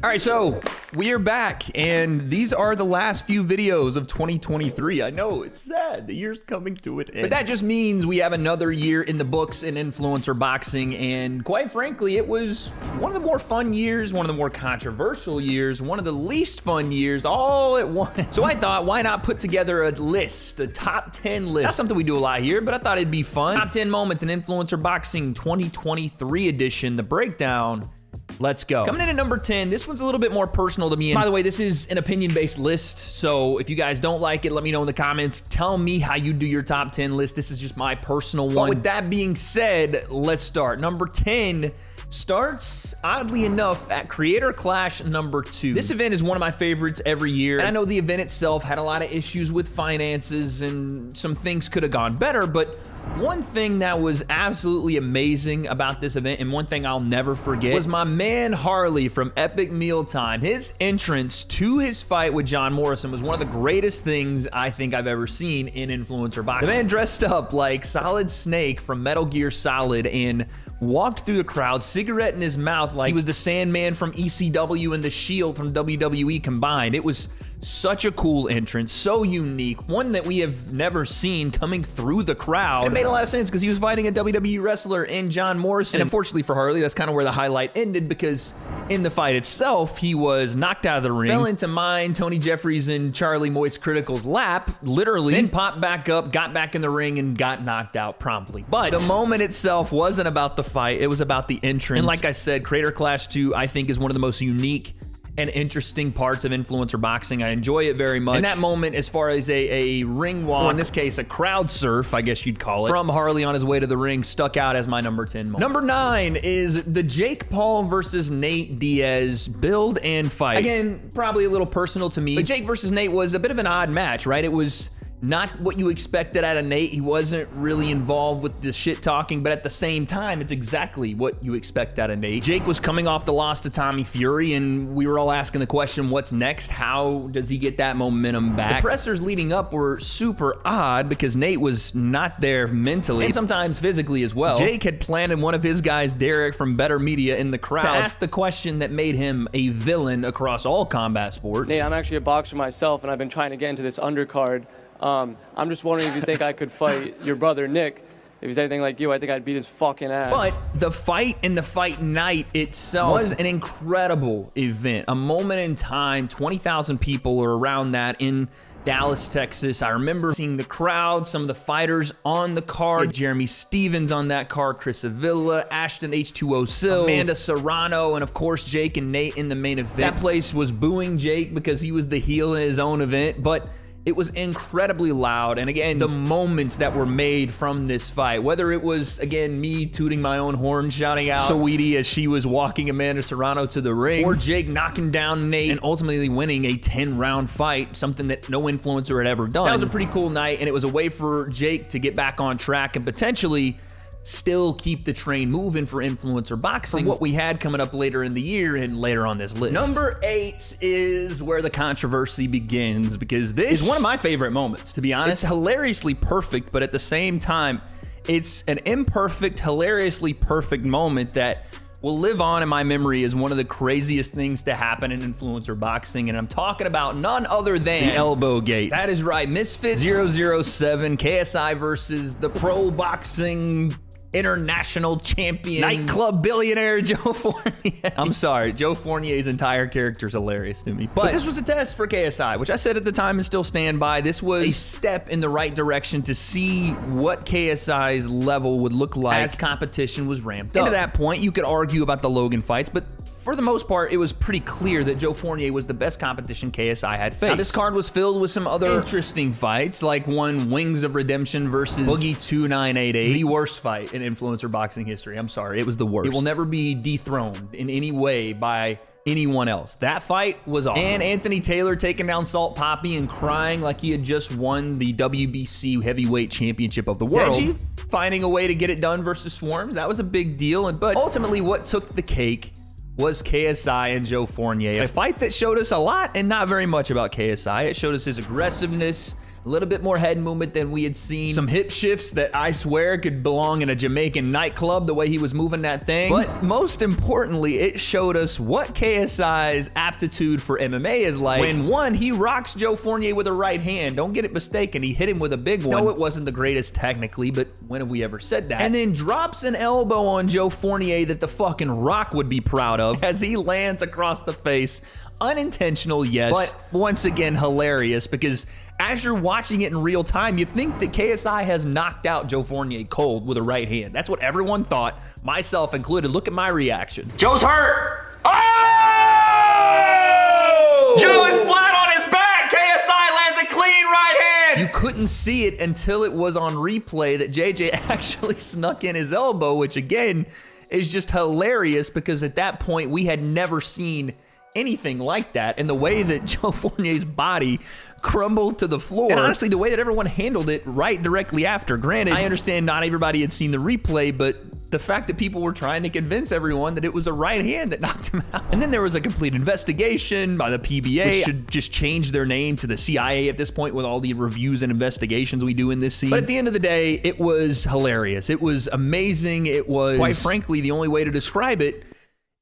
All right, so we are back, and these are the last few videos of 2023. I know, it's sad. The year's coming to an end. But that just means we have another year in the books in influencer boxing, and quite frankly, it was one of the more fun years, one of the more controversial years, one of the least fun years, all at once. So I thought, why not put together a list, a top 10 list? Not something we do a lot here, but I thought it'd be fun. Top 10 moments in influencer boxing 2023 edition, the breakdown. Let's go. Coming in at number 10, this one's a little bit more personal to me. And by the way, this is an opinion-based list, so if you guys don't like it, let me know in the comments. Tell me how you do your top 10 list. This is just my personal one. But with that being said, let's start. Number 10 starts, oddly enough, at Creator Clash number 2. This event is one of my favorites every year, and I know the event itself had a lot of issues with finances and some things could have gone better, but one thing that was absolutely amazing about this event, and one thing I'll never forget, was my man Harley from Epic Mealtime. His entrance to his fight with John Morrison was one of the greatest things I think I've ever seen in influencer boxing. The man dressed up like Solid Snake from Metal Gear Solid and walked through the crowd, cigarette in his mouth, like he was the Sandman from ECW and the Shield from WWE combined. It was such a cool entrance, so unique, one that we have never seen coming through the crowd. It made a lot of sense because he was fighting a WWE wrestler in John Morrison. And unfortunately for Harley, that's kind of where the highlight ended, because in the fight itself, he was knocked out of the ring, fell into mine, Tony Jeffries, and Charlie Moist Critical's lap, literally, then popped back up, got back in the ring, and got knocked out promptly. But the moment itself wasn't about the fight, it was about the entrance. And like I said, Creator Clash 2, I think, is one of the most unique and interesting parts of influencer boxing. I enjoy it very much. And that moment, as far as a ring walk, or in this case, a crowd surf, I guess you'd call it, from Harley on his way to the ring, stuck out as my number 10 moment. Number 9 is the Jake Paul versus Nate Diaz build and fight. Again, probably a little personal to me, but Jake versus Nate was a bit of an odd match, right? It was not what you expected out of Nate. He wasn't really involved with the shit talking, but at the same time, it's exactly what you expect out of Nate. Jake was coming off the loss to Tommy Fury, and we were all asking the question, what's next? How does he get that momentum back? The pressers leading up were super odd because Nate was not there mentally and sometimes physically as well. Jake had planted one of his guys, Derek from Better Media, in the crowd to ask the question that made him a villain across all combat sports. Nate, I'm actually a boxer myself, and I've been trying to get into this undercard. I'm just wondering if you think I could fight your brother, Nick. If he's anything like you, I think I'd beat his fucking ass. But the fight and the fight night itself was an incredible event. A moment in time, 20,000 people are around that in Dallas, Texas. I remember seeing the crowd, some of the fighters on the card. Jeremy Stevens on that card, Chris Avila, Ashton H2O Silva, Amanda Serrano, and of course Jake and Nate in the main event. That place was booing Jake because he was the heel in his own event, but it was incredibly loud. And again, the moments that were made from this fight, whether it was, again, me tooting my own horn, shouting out Saweetie as she was walking Amanda Serrano to the ring, or Jake knocking down Nate and ultimately winning a 10-round fight, something that no influencer had ever done. That was a pretty cool night, and it was a way for Jake to get back on track and potentially still keep the train moving for influencer boxing, for what we had coming up later in the year and later on this list. Number 8 is where the controversy begins, because this is one of my favorite moments, to be honest. It's hilariously perfect, but at the same time, it's an imperfect, hilariously perfect moment that will live on in my memory as one of the craziest things to happen in influencer boxing, and I'm talking about none other than the elbow gate. That is right, Misfits 007, KSI versus the pro boxing international champion, nightclub billionaire Joe Forier. I'm sorry, Joe Fournier's entire character is hilarious to me. But this was a test for KSI, which I said at the time and still stand by. This was a step in the right direction to see what KSI's level would look like as competition was ramped up. To that point, you could argue about the Logan fights, but for the most part, it was pretty clear that Joe Fournier was the best competition KSI had faced. Now, this card was filled with some other interesting fights, like one Wings of Redemption versus Boogie 2988, the worst fight in influencer boxing history. I'm sorry, it was the worst. It will never be dethroned in any way by anyone else. That fight was awesome. And Anthony Taylor taking down Salt Poppy and crying like he had just won the WBC heavyweight championship of the world. Deji finding a way to get it done versus Swarms, that was a big deal. But ultimately, what took the cake was KSI and Joe Fournier. A fight that showed us a lot and not very much about KSI. It showed us his aggressiveness, A little bit more head movement than we had seen. Some hip shifts that I swear could belong in a Jamaican nightclub, the way he was moving that thing. But most importantly, it showed us what KSI's aptitude for MMA is like. When one, he rocks Joe Forier with a right hand. Don't get it mistaken, he hit him with a big one. No, it wasn't the greatest technically, but when have we ever said that? And then drops an elbow on Joe Forier that the fucking Rock would be proud of as he lands across the face. Unintentional, yes, but once again hilarious, because as you're watching it in real time, you think that KSI has knocked out Joe Forier cold with a right hand. That's what everyone thought, myself included. Look at my reaction. Joe's hurt. Oh! Joe is flat on his back. KSI lands a clean right hand. You couldn't see it until it was on replay that JJ actually snuck in his elbow, which again is just hilarious, because at that point we had never seen anything like that, and the way that Joe Forier's body crumbled to the floor, and honestly the way that everyone handled it right directly after. Granted, I understand not everybody had seen the replay, but the fact that people were trying to convince everyone that it was a right hand that knocked him out. And then there was a complete investigation by the PBA, which should just change their name to the CIA at this point with all the reviews and investigations we do in this scene. But at the end of the day, it was hilarious. It was amazing. It was, quite frankly, the only way to describe it,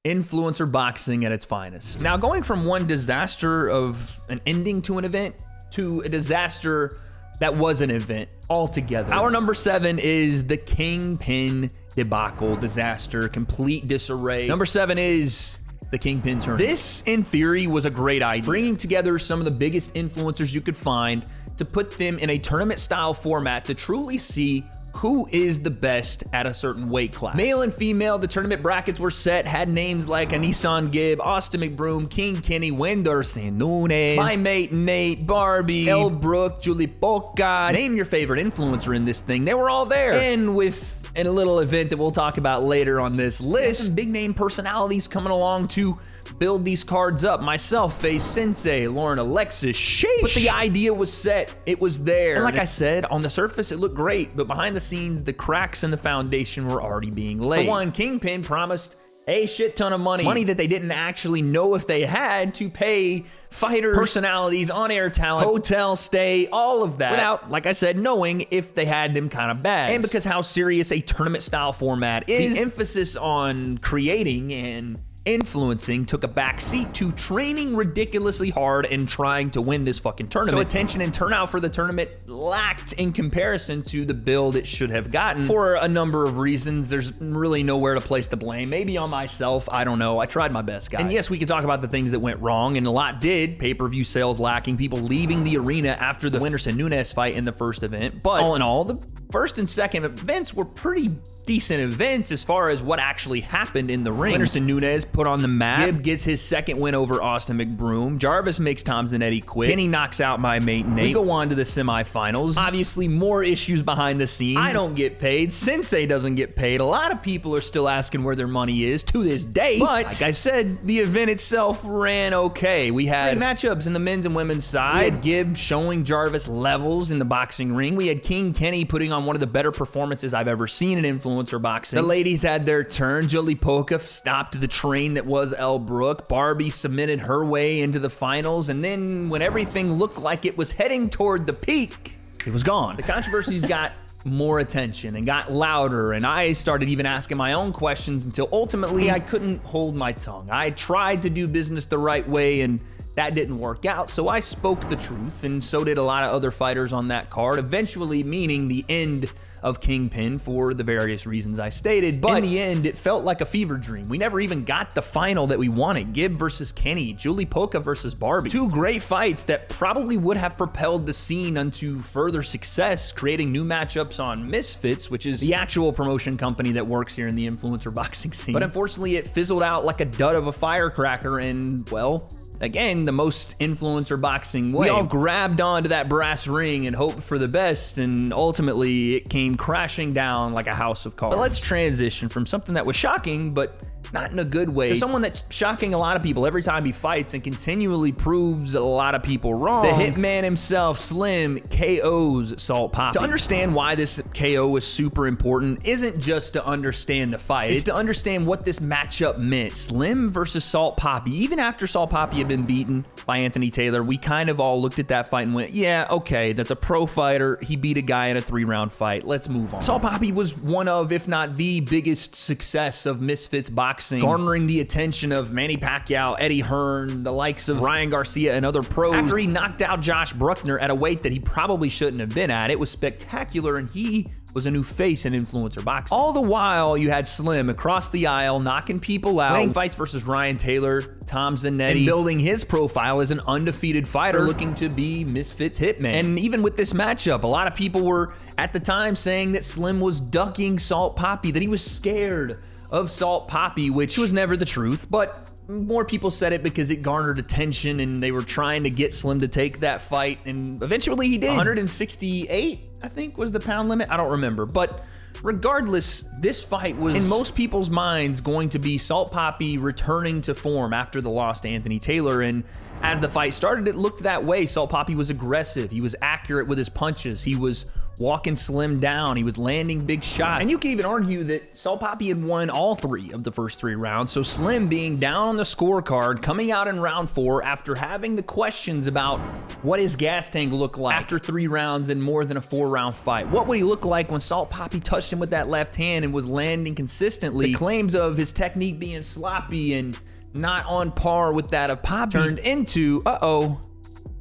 influencer boxing at its finest. Now, going from one disaster of an ending to an event to a disaster that was an event altogether. Our number 7 is the Kingpin debacle, disaster, complete disarray. Number 7 is the Kingpin Tour. This, in theory, was a great idea. Bringing together some of the biggest influencers you could find to put them in a tournament-style format to truly see who is the best at a certain weight class. Male and female, the tournament brackets were set, had names like Anisan Gibb, Austin McBroom, King Kenny, Wenderson Nunes, my mate Nate, Barbie, El Brook, Julie Polka. Name your favorite influencer in this thing. They were all there. And with a little event that we'll talk about later on this list, some big name personalities coming along to build these cards up. Myself, Face Sensei, Lauren Alexis, sheesh. But the idea was set. It was there. And like I said, on the surface, it looked great, but behind the scenes, the cracks in the foundation were already being laid. For one, Kingpin promised a shit ton of money. Money that they didn't actually know if they had to pay fighters, personalities, on-air talent, hotel stay, all of that, without, like I said, knowing if they had them kind of bags. And because how serious a tournament-style format is, the emphasis on creating and influencing took a backseat to training ridiculously hard and trying to win this fucking tournament. So attention and turnout for the tournament lacked in comparison to the build it should have gotten for a number of reasons. There's really nowhere to place the blame. Maybe on myself, I don't know. I tried my best, guys. And yes, we can talk about the things that went wrong, and a lot did. Pay-per-view sales lacking, people leaving the arena after the Wenderson Nunes fight in the first event. But all in all, the first and second events were pretty decent events as far as what actually happened in the ring. Wenderson Nunes put on the map. Gibb gets his second win over Austin McBroom. Jarvis makes Tom Zanetti quit. Kenny knocks out my mate Nate. We go on to the semifinals. Obviously, more issues behind the scenes. I don't get paid. Sensei doesn't get paid. A lot of people are still asking where their money is to this day. But, like I said, the event itself ran okay. We had matchups in the men's and women's side. We had Gibb showing Jarvis levels in the boxing ring. We had King Kenny putting on one of the better performances I've ever seen in influencer boxing. The ladies had their turn. Julie Polka stopped the train that was El Brook. Barbie submitted her way into the finals, and then when everything looked like it was heading toward the peak, it was gone. The controversies got more attention and got louder, and I started even asking my own questions until ultimately I couldn't hold my tongue. I tried to do business the right way, and that didn't work out, so I spoke the truth, and so did a lot of other fighters on that card, eventually meaning the end of Kingpin for the various reasons I stated. But in the end, it felt like a fever dream. We never even got the final that we wanted. Gibb versus Kenny, Julie Polka versus Barbie. Two great fights that probably would have propelled the scene unto further success, creating new matchups on Misfits, which is the actual promotion company that works here in the influencer boxing scene. But unfortunately, it fizzled out like a dud of a firecracker, and, well, again, the most influencer boxing way. We all grabbed onto that brass ring and hoped for the best, and ultimately it came crashing down like a house of cards. But let's transition from something that was shocking, but not in a good way, to someone that's shocking a lot of people every time he fights and continually proves a lot of people wrong. The Hitman himself, Slim, KOs Salt Poppy. To understand why this KO was super important isn't just to understand the fight, it's to understand what this matchup meant. Slim versus Salt Poppy. Even after Salt Poppy had been beaten by Anthony Taylor, we kind of all looked at that fight and went, yeah, okay, that's a pro fighter. He beat a guy in a 3-round fight. Let's move on. Salt Poppy was one of, if not the biggest success of Misfits boxing, garnering the attention of Manny Pacquiao, Eddie Hearn, the likes of Ryan Garcia, and other pros. After he knocked out Josh Bruckner at a weight that he probably shouldn't have been at, it was spectacular, and he was a new face in influencer boxing. All the while, you had Slim across the aisle, knocking people out, winning fights versus Ryan Taylor, Tom Zanetti, and building his profile as an undefeated fighter looking to be Misfits Hitman. And even with this matchup, a lot of people were, at the time, saying that Slim was ducking Salt Poppy, that he was scared of Salt Poppy, which was never the truth, but more people said it because it garnered attention and they were trying to get Slim to take that fight, and eventually he did. 168, I think, was the pound limit. I don't remember, but regardless, this fight was, in most people's minds, going to be Salt Poppy returning to form after the loss to Anthony Taylor, and as the fight started, it looked that way. Salt Poppy was aggressive. He was accurate with his punches. He was walking Slim down. He was landing big shots. And you can even argue that Salt Poppy had won all 3 of the first 3 rounds, so Slim being down on the scorecard, coming out in round 4 after having the questions about what his gas tank looked like after 3 rounds and more than a 4-round fight. What would he look like when Salt Poppy touched him with that left hand and was landing consistently? The claims of his technique being sloppy and not on par with that of Poppy turned into, uh-oh,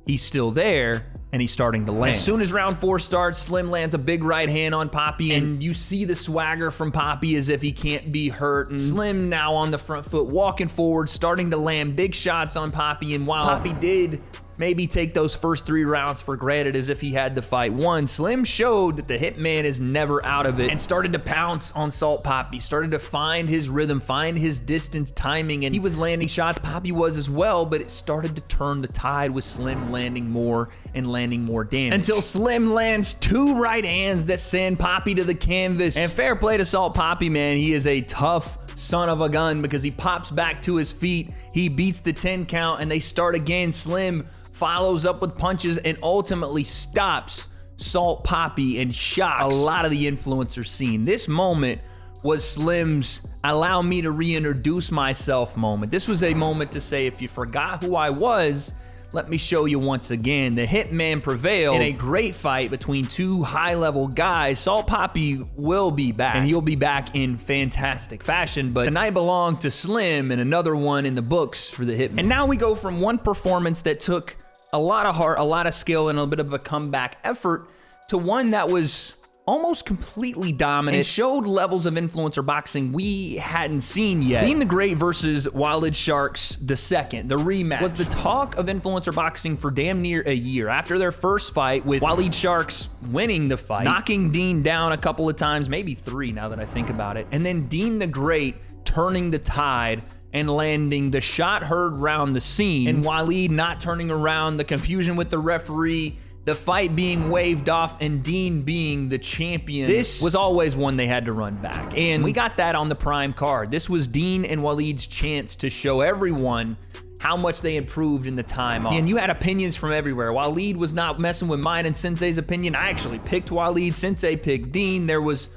he's still there, and he's starting to land. As soon as round 4 starts, Slim lands a big right hand on Poppy, and you see the swagger from Poppy as if he can't be hurt. And Slim now on the front foot, walking forward, starting to land big shots on Poppy, and while Poppy did maybe take those first 3 rounds for granted as if he had the fight won, Slim showed that the Hitman is never out of it and started to pounce on Salt Poppy, started to find his rhythm, find his distance, timing, and he was landing shots. Poppy was as well, but it started to turn the tide with Slim landing more and landing more damage. Until Slim lands 2 right hands that send Poppy to the canvas. And fair play to Salt Poppy, man. He is a tough son of a gun because he pops back to his feet, he beats the 10 count, and they start again. Slim follows up with punches and ultimately stops Salt Poppy and shocks a lot of the influencer scene. This moment was Slim's allow me to reintroduce myself moment. This was a moment to say, if you forgot who I was, let me show you once again. The Hitman prevailed in a great fight between 2 high-level guys. Salt Poppy will be back, and he'll be back in fantastic fashion, but tonight belonged to Slim and another one in the books for the Hitman. And now we go from one performance that took a lot of heart, a lot of skill, and a bit of a comeback effort to one that was almost completely dominant and showed levels of influencer boxing we hadn't seen yet. Being the Great versus W.A.D.E Sharks II, the rematch, was the talk of influencer boxing for damn near a year. After their first fight, with W.A.D.E Sharks winning the fight, knocking Dean down a couple of times, maybe 3 now that I think about it, and then Dean the Great turning the tide and landing the shot heard round the scene, and W.A.D.E not turning around, the confusion with the referee, the fight being waved off, and Dean being the champion. This was always one they had to run back, and we got that on the prime card. This was Dean and W.A.D.E's chance to show everyone how much they improved in the time off. And you had opinions from everywhere. W.A.D.E was not messing with mine and Sensei's opinion. I actually picked W.A.D.E. Sensei picked Dean. There was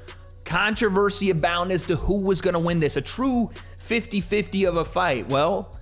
controversy abound as to who was going to win this. A true 50-50 of a fight. Well,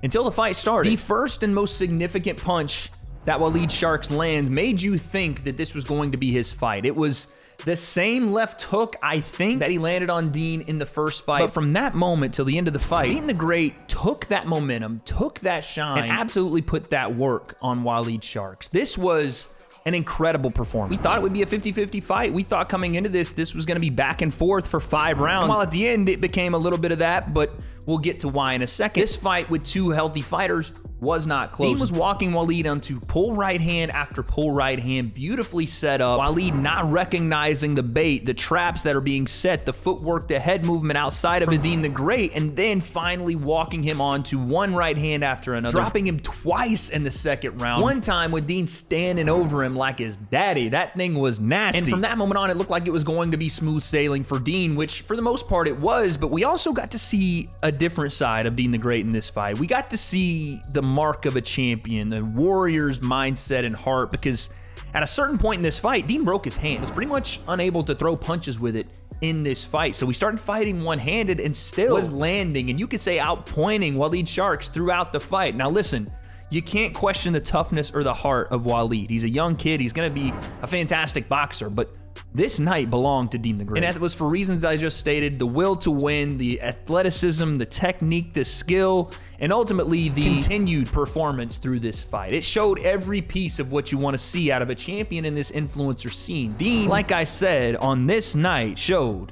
until the fight started, the first and most significant punch that W.A.D.E Sharks land made you think that this was going to be his fight. It was the same left hook, I think, that he landed on Dean in the first fight. But from that moment till the end of the fight, Dean the Great took that momentum, took that shine, and absolutely put that work on W.A.D.E Sharks. This was an incredible performance. We thought it would be a 50-50 fight. We thought coming into this was going to be back and forth for 5 rounds. And while at the end it became a little bit of that, but we'll get to why in a second. This fight with 2 healthy fighters was not close. Dean was walking W.A.D.E onto pull right hand after pull right hand, beautifully set up. W.A.D.E not recognizing the bait, the traps that are being set, the footwork, the head movement outside of Dean the Great, and then finally walking him onto one right hand after another, dropping him twice in the second round. One time with Dean standing over him like his daddy. That thing was nasty. And from that moment on, it looked like it was going to be smooth sailing for Dean, which for the most part it was, but we also got to see a different side of Dean the Great in this fight. We got to see the mark of a champion, the warrior's mindset and heart, because at a certain point in this fight, Dean broke his hand. Was pretty much unable to throw punches with it in this fight. So we started fighting one-handed and still was landing, and you could say outpointing W.A.D.E Sharks throughout the fight. Now listen, you can't question the toughness or the heart of W.A.D.E. He's a young kid. He's going to be a fantastic boxer, but this night belonged to Dean the Great. And that was for reasons I just stated: the will to win, the athleticism, the technique, the skill, and ultimately the continued performance through this fight. It showed every piece of what you want to see out of a champion in this influencer scene. Dean, like I said, on this night showed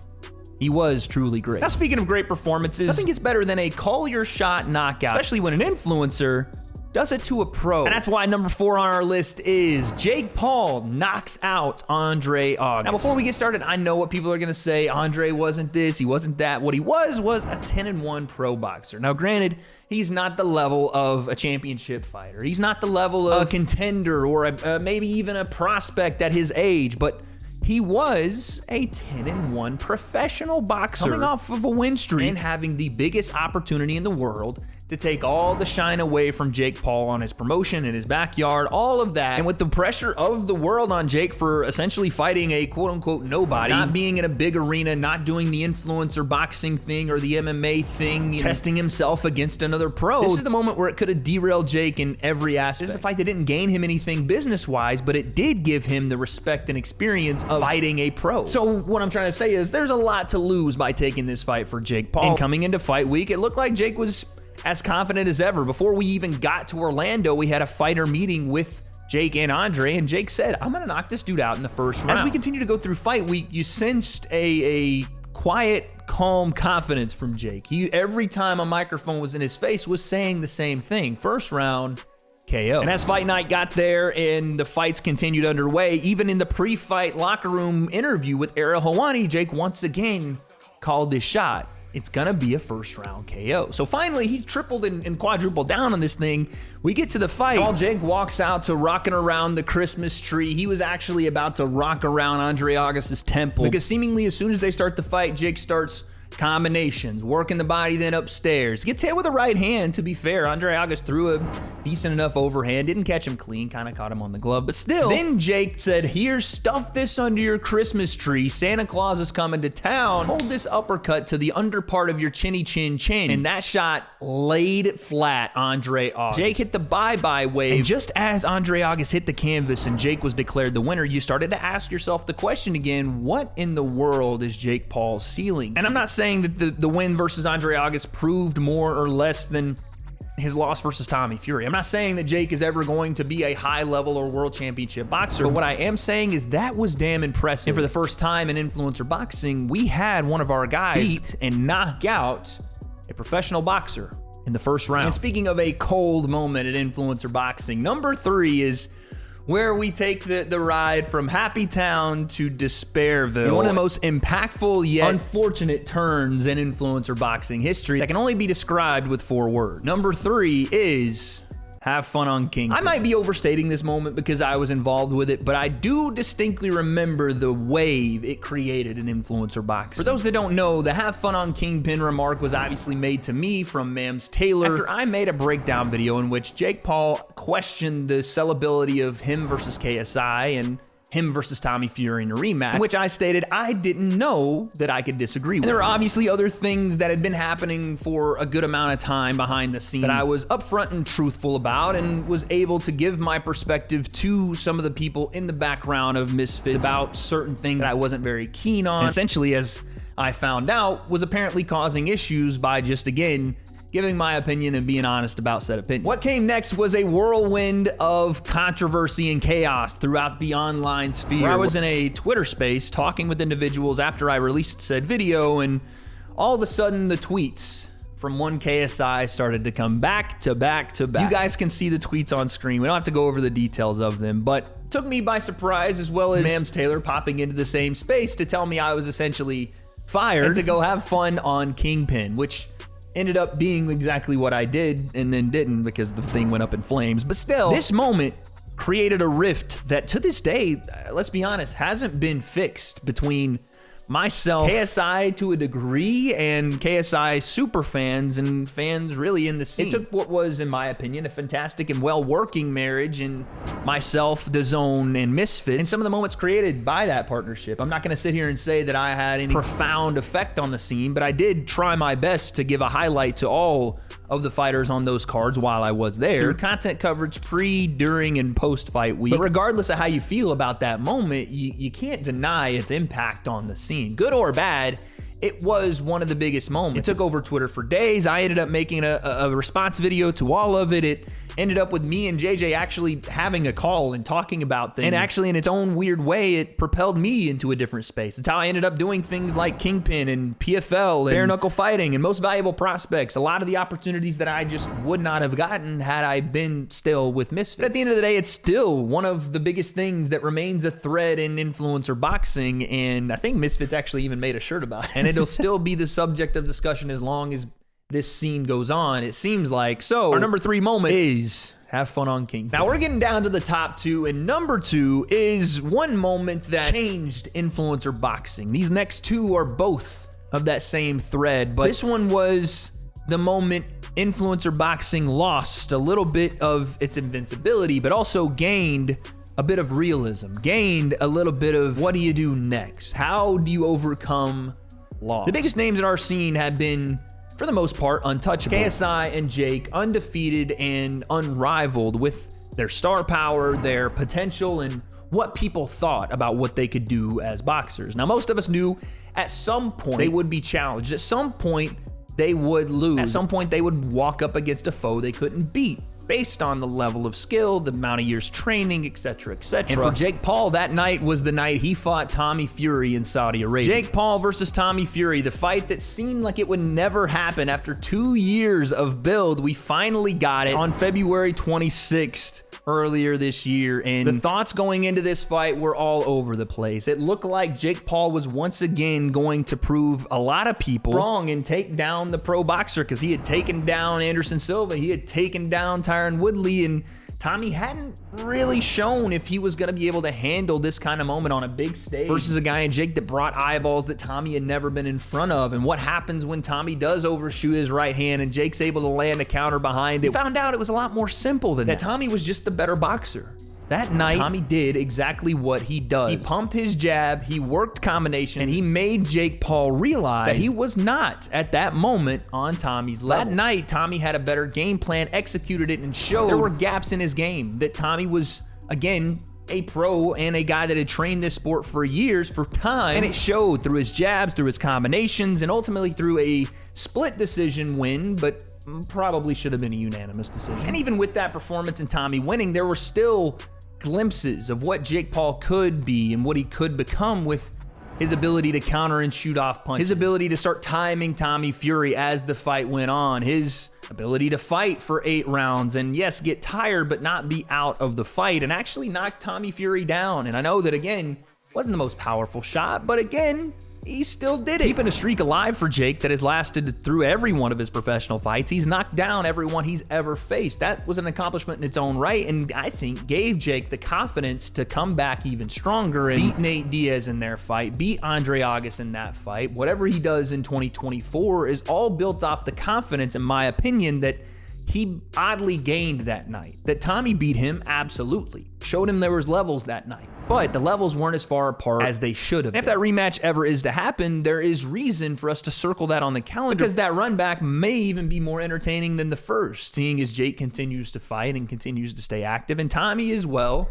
he was truly great. Now, speaking of great performances, nothing gets better than a call your shot knockout, especially when an influencer does it to a pro. And that's why number 4 on our list is Jake Paul knocks out Andre August. Now, before we get started, I know what people are gonna say. Andre wasn't this, he wasn't that. What he was a 10-1 pro boxer. Now, granted, he's not the level of a championship fighter. He's not the level of a contender or maybe even a prospect at his age, but he was a 10-1 professional boxer coming off of a win streak and having the biggest opportunity in the world to take all the shine away from Jake Paul on his promotion in his backyard, all of that. And with the pressure of the world on Jake for essentially fighting a quote-unquote nobody, not being in a big arena, not doing the influencer boxing thing or the MMA thing, testing himself against another pro. This is the moment where it could have derailed Jake in every aspect. This is a fight that didn't gain him anything business-wise, but it did give him the respect and experience of fighting a pro. So what I'm trying to say is there's a lot to lose by taking this fight for Jake Paul. And coming into fight week, it looked like Jake was as confident as ever. Before we even got to Orlando, we had a fighter meeting with Jake and Andre, and Jake said, I'm gonna knock this dude out in the first round. As we continue to go through fight week, you sensed a quiet, calm confidence from Jake. He, every time a microphone was in his face, was saying the same thing: first round, KO. And as fight night got there and the fights continued underway, even in the pre-fight locker room interview with Ariel Helwani, Jake once again called his shot. It's gonna be a first round KO. So finally, he's tripled and quadrupled down on this thing. We get to the fight. While Jake walks out to rocking around the Christmas tree, he was actually about to rock around Andre August's temple, because seemingly as soon as they start the fight, Jake starts combinations, working the body, then upstairs. Gets hit with a right hand, to be fair. Andre August threw a decent enough overhand, didn't catch him clean, kind of caught him on the glove, but still. Then Jake said, here, stuff this under your Christmas tree. Santa Claus is coming to town. Hold this uppercut to the under part of your chinny chin chin. And that shot laid flat Andre August. Jake hit the bye-bye wave. And just as Andre August hit the canvas and Jake was declared the winner, you started to ask yourself the question again, what in the world is Jake Paul's ceiling? And I'm not saying that the win versus Andre August proved more or less than his loss versus Tommy Fury. I'm not saying that Jake is ever going to be a high-level or world championship boxer, but what I am saying is that was damn impressive. And for the first time in influencer boxing, we had one of our guys beat and knock out a professional boxer in the first round. And speaking of a cold moment at influencer boxing, number 3 is where we take the ride from Happy Town to Despairville. And one of the most impactful yet unfortunate turns in influencer boxing history that can only be described with 4 words. Number 3 is have fun on Kingpin. I might be overstating this moment because I was involved with it, but I do distinctly remember the wave it created in influencer boxing. For those that don't know, the have fun on Kingpin remark was obviously made to me from Mams Taylor after I made a breakdown video in which Jake Paul questioned the sellability of him versus KSI and him versus Tommy Fury in a rematch, in which I stated I didn't know that I could disagree with. And there were obviously other things that had been happening for a good amount of time behind the scenes that I was upfront and truthful about, and was able to give my perspective to some of the people in the background of Misfits about certain things that I wasn't very keen on. And essentially, as I found out, was apparently causing issues by just, again, giving my opinion and being honest about said opinion. What came next was a whirlwind of controversy and chaos throughout the online sphere. Where I was in a Twitter space talking with individuals after I released said video, and all of a sudden the tweets from one KSI started to come back to back to back. You guys can see the tweets on screen. We don't have to go over the details of them, but it took me by surprise, as well as Mams Taylor popping into the same space to tell me I was essentially fired and to go have fun on Kingpin, which ended up being exactly what I did and then didn't because the thing went up in flames. But still, this moment created a rift that to this day, let's be honest, hasn't been fixed between myself, KSI to a degree, and KSI super fans and fans really in the scene. It took what was, in my opinion, a fantastic and well-working marriage in myself, DAZN, and Misfits, and some of the moments created by that partnership. I'm not going to sit here and say that I had any profound effect on the scene, but I did try my best to give a highlight to all of the fighters on those cards while I was there, through content coverage pre, during, and post-fight week. But regardless of how you feel about that moment, you can't deny its impact on the scene. Good or bad, it was one of the biggest moments. It took over Twitter for days. I ended up making a response video to all of it. It ended up with me and JJ actually having a call and talking about things. And actually, in its own weird way, it propelled me into a different space. It's how I ended up doing things like Kingpin and PFL and bare knuckle fighting and most valuable prospects. A lot of the opportunities that I just would not have gotten had I been still with Misfits. But at the end of the day, it's still one of the biggest things that remains a thread in influencer boxing. And I think Misfits actually even made a shirt about it. And it'll still be the subject of discussion as long as this scene goes on, it seems like. So our number 3 moment is have fun on King. Now we're getting down to the top 2, and number 2 is one moment that changed influencer boxing. These next 2 are both of that same thread, but this one was the moment influencer boxing lost a little bit of its invincibility, but also gained a bit of realism, gained a little bit of what do you do next? How do you overcome loss? The biggest names in our scene have been, for the most part, untouchable. KSI and Jake, undefeated and unrivaled with their star power, their potential, and what people thought about what they could do as boxers. Now, most of us knew at some point they would be challenged. At some point, they would lose. At some point, they would walk up against a foe they couldn't beat, based on the level of skill, the amount of years training, etc., etc. And for Jake Paul, that night was the night he fought Tommy Fury in Saudi Arabia. Jake Paul versus Tommy Fury, the fight that seemed like it would never happen. After 2 years of build, we finally got it on February 26th. Earlier this year, and the thoughts going into this fight were all over the place. It looked like Jake Paul was once again going to prove a lot of people wrong and take down the pro boxer, because he had taken down Anderson Silva, he had taken down Tyron Woodley, and Tommy hadn't really shown if he was going to be able to handle this kind of moment on a big stage versus a guy in Jake that brought eyeballs that Tommy had never been in front of. And what happens when Tommy does overshoot his right hand and Jake's able to land a counter behind it? We found out it was a lot more simple than that. Tommy was just the better boxer. That night, Tommy did exactly what he does. He pumped his jab, he worked combination, and he made Jake Paul realize that he was not, at that moment, on Tommy's level. That night, Tommy had a better game plan, executed it, and showed there were gaps in his game. That Tommy was, again, a pro and a guy that had trained this sport for years, for time, and it showed through his jabs, through his combinations, and ultimately through a split decision win, but probably should have been a unanimous decision. And even with that performance and Tommy winning, there were still glimpses of what Jake Paul could be and what he could become with his ability to counter and shoot off punches, his ability to start timing Tommy Fury as the fight went on, his ability to fight for 8 rounds and, yes, get tired but not be out of the fight and actually knock Tommy Fury down. And I know that, again, wasn't the most powerful shot, but again, he still did it. Keeping a streak alive for Jake that has lasted through every one of his professional fights. He's knocked down everyone he's ever faced. That was an accomplishment in its own right, and I think gave Jake the confidence to come back even stronger and beat Nate Diaz in their fight, beat Andre August in that fight. Whatever he does in 2024 is all built off the confidence, in my opinion, that he oddly gained that night. That Tommy beat him, absolutely. Showed him there was levels that night. But the levels weren't as far apart as they should have been. If that rematch ever is to happen, there is reason for us to circle that on the calendar, because that run back may even be more entertaining than the first, seeing as Jake continues to fight and continues to stay active, and Tommy as well,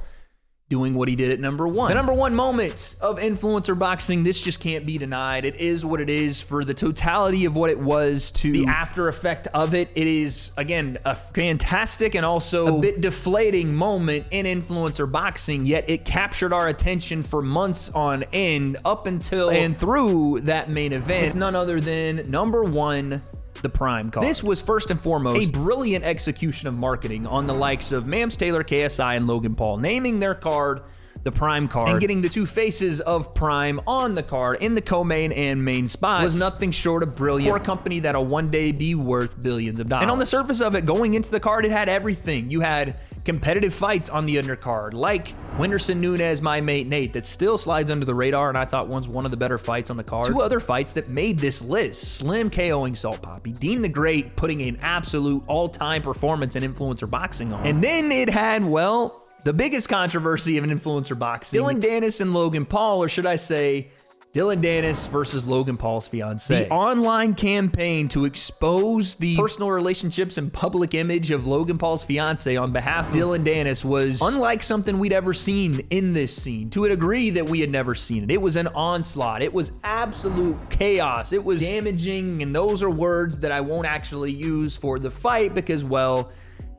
doing what he did at number 1. The number 1 moment of influencer boxing, this just can't be denied. It is what it is. For the totality of what it was to the after effect of it, it is, again, a fantastic and also a bit deflating moment in influencer boxing, yet it captured our attention for months on end up until and through that main event. It's none other than number 1, the Prime card. This was first and foremost a brilliant execution of marketing on the likes of Mams Taylor, KSI, and Logan Paul, naming their card the Prime card, and getting the two faces of Prime on the card in the co-main and main spots was nothing short of brilliant for a company that'll one day be worth billions of dollars. And on the surface of it, going into the card, it had everything. You had competitive fights on the undercard, like Whindersson Nunes, my mate Nate, that still slides under the radar, and I thought was one of the better fights on the card. Two other fights that made this list: Slim KOing Salt Poppy, Dean the Great putting an absolute all-time performance in influencer boxing on. And then it had, well, the biggest controversy of an influencer boxing, Dylan Dennis and Logan Paul, or should I say, Dylan Dennis versus Logan Paul's fiance. The online campaign to expose the personal relationships and public image of Logan Paul's fiance on behalf of Dylan Dennis was unlike something we'd ever seen in this scene, to a degree that we had never seen it. It was an onslaught. It was absolute chaos. It was damaging, and those are words that I won't actually use for the fight because, well,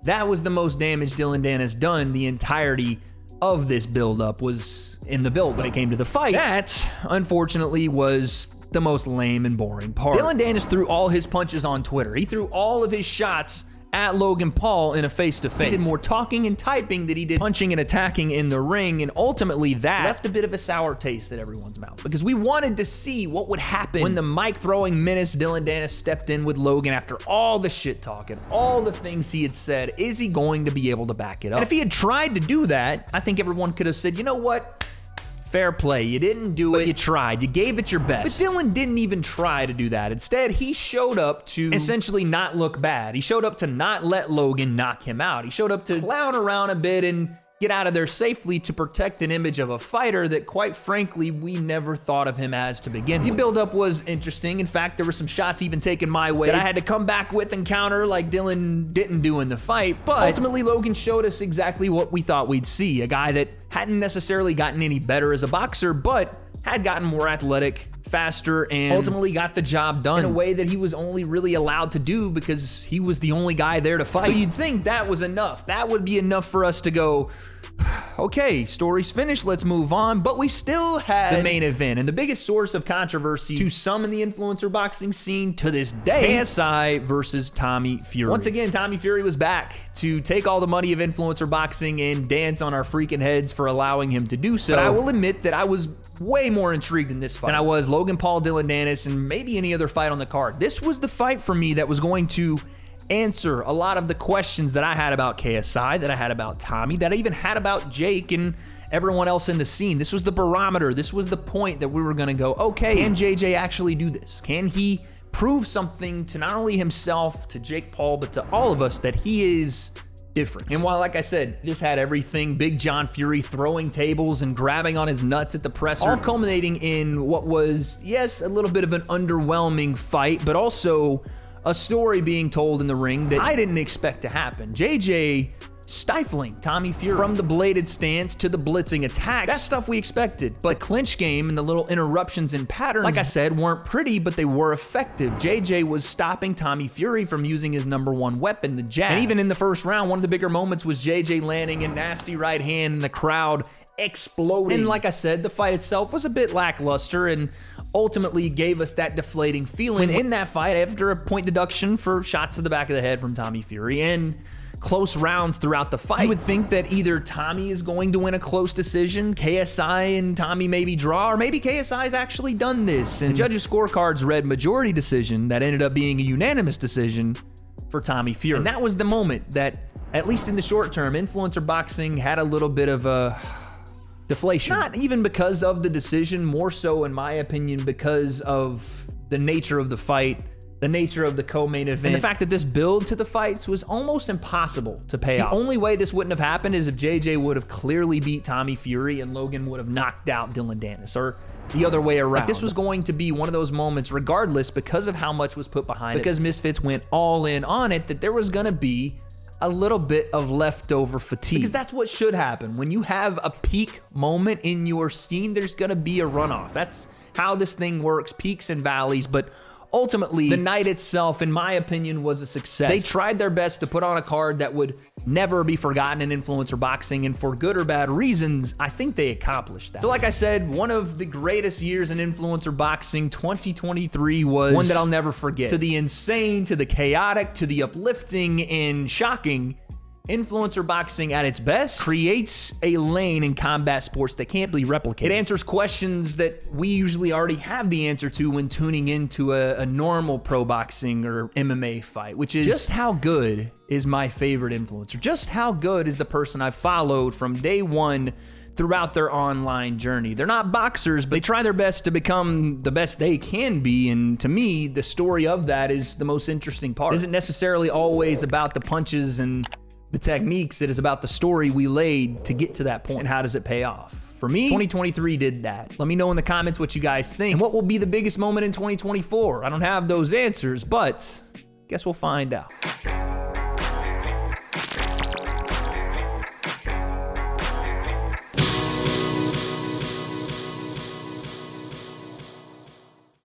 that was the most damage Dylan Dennis done the entirety of this build-up was in the build when it came to the fight. That, unfortunately, was the most lame and boring part. Dylan Dennis threw all his punches on Twitter. He threw all of his shots at Logan Paul in a face-to-face. He did more talking and typing than he did punching and attacking in the ring, and ultimately that left a bit of a sour taste in everyone's mouth because we wanted to see what would happen when the mic-throwing menace Dylan Dennis stepped in with Logan after all the shit talk and all the things he had said. Is he going to be able to back it up? And if he had tried to do that, I think everyone could have said, you know what? Fair play. You didn't do it. You tried. You gave it your best. But Dylan didn't even try to do that. Instead, he showed up to essentially not look bad. He showed up to not let Logan knock him out. He showed up to clown around a bit and get out of there safely to protect an image of a fighter that, quite frankly, we never thought of him as to begin with. The build-up was interesting. In fact, there were some shots even taken my way that I had to come back with and counter like Dylan didn't do in the fight. But ultimately, Logan showed us exactly what we thought we'd see. A guy that hadn't necessarily gotten any better as a boxer, but had gotten more athletic, faster, and ultimately got the job done in a way that he was only really allowed to do because he was the only guy there to fight. So you'd think that was enough. That would be enough for us to go, okay, story's finished, let's move on. But we still had the main event, and the biggest source of controversy to some in the influencer boxing scene to this day, KSI versus Tommy Fury. Once again, Tommy Fury was back to take all the money of influencer boxing and dance on our freaking heads for allowing him to do so. But I will admit that I was way more intrigued in this fight than I was Logan Paul, Dylan Dennis, and maybe any other fight on the card. This was the fight for me that was going to answer a lot of the questions that I had about KSI, that I had about Tommy, that I even had about Jake and everyone else in the scene. This was the barometer. This was the point that we were going to go, okay, can JJ actually do this? Can he prove something to not only himself, to Jake Paul, but to all of us that he is different? And while, like I said, this had everything, Big John Fury throwing tables and grabbing on his nuts at the presser, all culminating in what was, yes, a little bit of an underwhelming fight, but also a story being told in the ring that I didn't expect to happen. JJ stifling Tommy Fury from the bladed stance to the blitzing attack. That's stuff we expected. But the clinch game and the little interruptions and patterns, like I said, weren't pretty, but they were effective. JJ was stopping Tommy Fury from using his #1 weapon, the jab. And even in the first round, one of the bigger moments was JJ landing a nasty right hand and the crowd exploding. And like I said, the fight itself was a bit lackluster and ultimately gave us that deflating feeling in that fight after a point deduction for shots to the back of the head from Tommy Fury and close rounds throughout the fight. You would think that either Tommy is going to win a close decision, KSI and Tommy maybe draw, or maybe KSI's actually done this. And the judges' scorecards read majority decision that ended up being a unanimous decision for Tommy Fury. And that was the moment that, at least in the short term, influencer boxing had a little bit of a deflation. Not even because of the decision, more so in my opinion because of the nature of the fight, the nature of the co-main event, and the fact that this build to the fights was almost impossible to pay off. The only way this wouldn't have happened is if JJ would have clearly beat Tommy Fury and Logan would have knocked out Dylan Dennis, or the other way around. Like, this was going to be one of those moments, regardless, because of how much was put behind it, because Misfits went all in on it, that there was going to be a little bit of leftover fatigue. Because that's what should happen. When you have a peak moment in your scene, there's going to be a runoff. That's how this thing works, peaks and valleys, but ultimately, the night itself, in my opinion, was a success. They tried their best to put on a card that would never be forgotten in influencer boxing, and for good or bad reasons, I think they accomplished that. So like I said, one of the greatest years in influencer boxing, 2023, was one that I'll never forget. To the insane, to the chaotic, to the uplifting and shocking, influencer boxing at its best creates a lane in combat sports that can't be replicated. It answers questions that we usually already have the answer to when tuning into a normal pro boxing or MMA fight, which is just how good is my favorite influencer? Just how good is the person I've followed from day one throughout their online journey? They're not boxers, but they try their best to become the best they can be, and to me, the story of that is the most interesting part. It isn't necessarily always about the punches and the techniques. It is about the story we laid to get to that point, and how does it pay off? For me, 2023 did that. Let me know in the comments what you guys think, and what will be the biggest moment in 2024. I don't have those answers, but guess we'll find out.